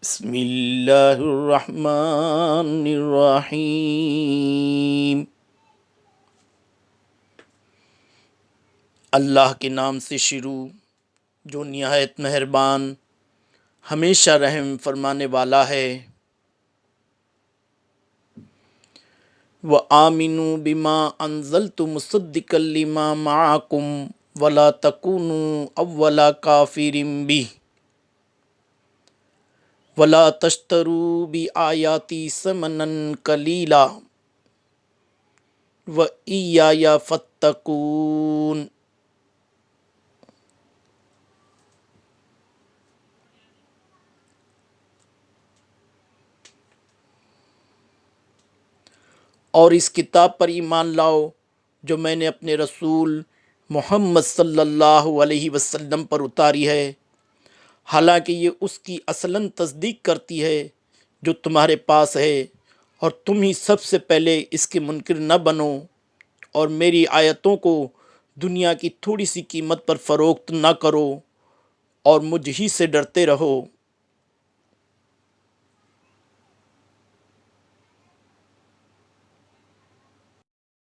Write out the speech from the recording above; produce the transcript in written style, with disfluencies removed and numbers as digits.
بسم اللہ الرحمن الرحیم۔ اللہ کے نام سے شروع جو نہایت مہربان ہمیشہ رحم فرمانے والا ہے۔ وَآمِنُوا بِمَا أَنزَلْتُ مُصَدِّقًا لِمَا مَعَكُمْ وَلَا تَكُونُوا أَوَّلَ كَافِرٍ بِهِ وَلَا تَشْتَرُوا بِآيَاتِي ثَمَنًا قَلِيلًا وَإِيَّايَ فَاتَّقُونِ۔ اور اس کتاب پر ایمان لاؤ جو میں نے اپنے رسول محمد صلی اللہ علیہ وسلم پر اتاری ہے، حالانکہ یہ اس کی اصلاً تصدیق کرتی ہے جو تمہارے پاس ہے، اور تم ہی سب سے پہلے اس کے منکر نہ بنو، اور میری آیتوں کو دنیا کی تھوڑی سی قیمت پر فروخت نہ کرو، اور مجھ ہی سے ڈرتے رہو۔